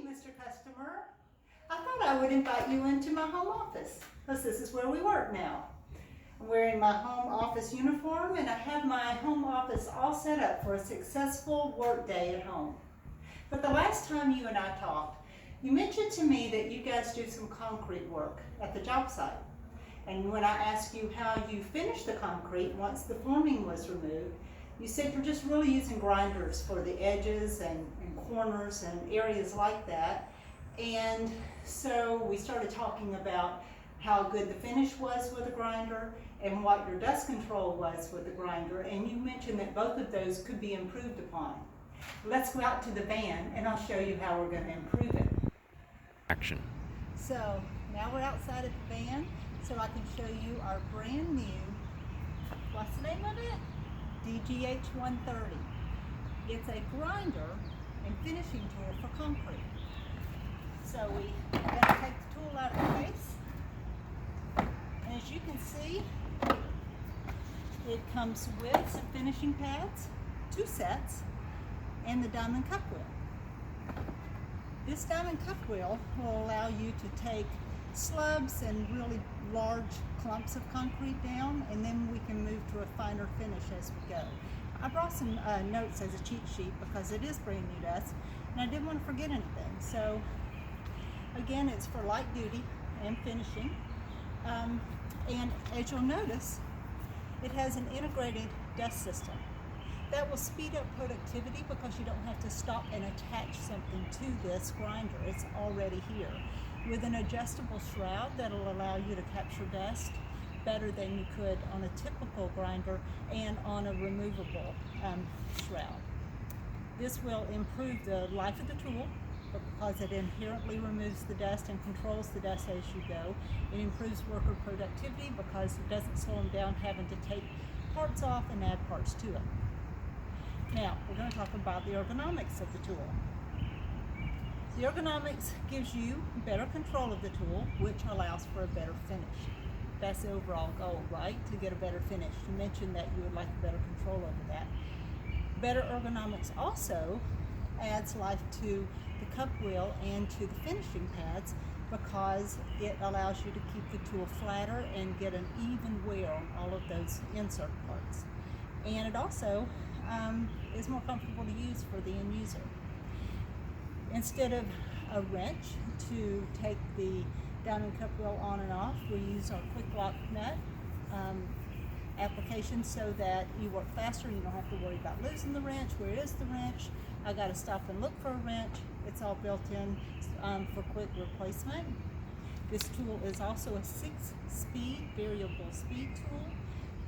Mr. Customer. I thought I would invite you into my home office, because this is where we work now. I'm wearing my home office uniform, and I have my home office all set up for a successful work day at home. But the last time you and I talked, you mentioned to me that you guys do some concrete work at the job site. And when I asked you how you finished the concrete once the forming was removed, you said you're just really using grinders for the edges and corners and areas like that. And so we started talking about how good the finish was with a grinder and what your dust control was with the grinder, and you mentioned that both of those could be improved upon. Let's go out to the van and I'll show you how we're going to improve it. Action. So now we're outside of the van so I can show you our brand new, what's the name of it? DGH 130. It's a grinder and finishing tool for concrete. So we are going to take the tool out of the case. And as you can see, it comes with some finishing pads, 2 sets, and the diamond cup wheel. This diamond cup wheel will allow you to take slabs and really large clumps of concrete down, and then we can move to a finer finish as we go. I brought some notes as a cheat sheet because it is brand new to us, and I didn't want to forget anything. So again, it's for light duty and finishing. And as you'll notice, it has an integrated dust system. That will speed up productivity because you don't have to stop and attach something to this grinder. It's already here. With an adjustable shroud that'll allow you to capture dust better than you could on a typical grinder and on a removable shroud. This will improve the life of the tool because it inherently removes the dust and controls the dust as you go. It improves worker productivity because it doesn't slow them down having to take parts off and add parts to it. Now, we're going to talk about the ergonomics of the tool. The ergonomics gives you better control of the tool, which allows for a better finish. That's the overall goal, right? To get a better finish. You mentioned that you would like better control over that. Better ergonomics also adds life to the cup wheel and to the finishing pads because it allows you to keep the tool flatter and get an even wear on all of those insert parts. And it also is more comfortable to use for the end user. Instead of a wrench to take the diamond cup wheel on and off, we use our quick lock nut application so that you work faster. You don't have to worry about losing the wrench. Where is the wrench? I got to stop and look for a wrench. It's all built in for quick replacement. This tool is also a 6-speed variable speed tool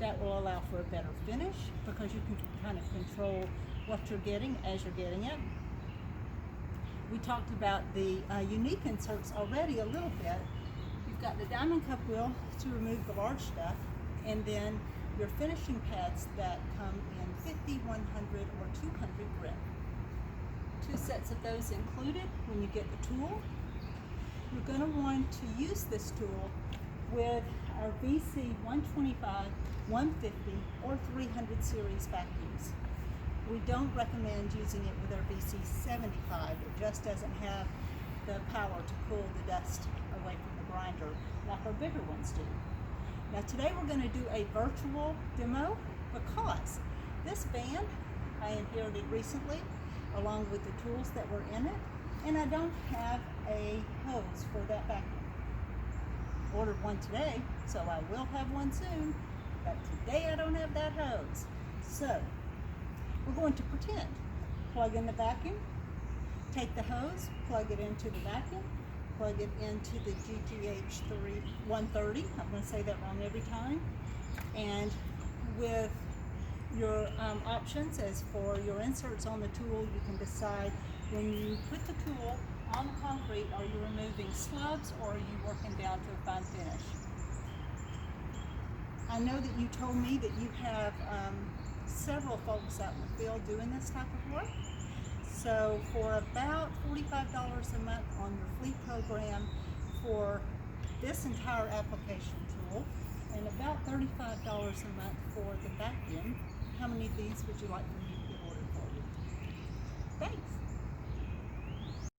that will allow for a better finish because you can kind of control what you're getting as you're getting it. We talked about the unique inserts already a little bit. You've got the diamond cup wheel to remove the large stuff, and then your finishing pads that come in 50, 100, or 200 grit. 2 sets of those included when you get the tool. You're going to want to use this tool with our VC 125, 150, or 300 series vacuums. We don't recommend using it with our VC 75. It just doesn't have the power to pull the dust away from the grinder like our bigger ones do. Now today we're going to do a virtual demo because this van I inherited recently along with the tools that were in it, and I don't have a hose for that vacuum. Ordered one today, so I will have one soon, but today I don't have that hose. So we're going to pretend. Plug in the vacuum, take the hose, plug it into the vacuum, plug it into the DGH 130. I'm going to say that wrong every time. And with your options as for your inserts on the tool, you can decide when you put the tool on the concrete, are you removing slabs or are you working down to a fine finish? I know that you told me that you have several folks out in the field doing this type of work. So for about $45 a month on your fleet program for this entire application tool, and about $35 a month for the vacuum, how many of these would you like to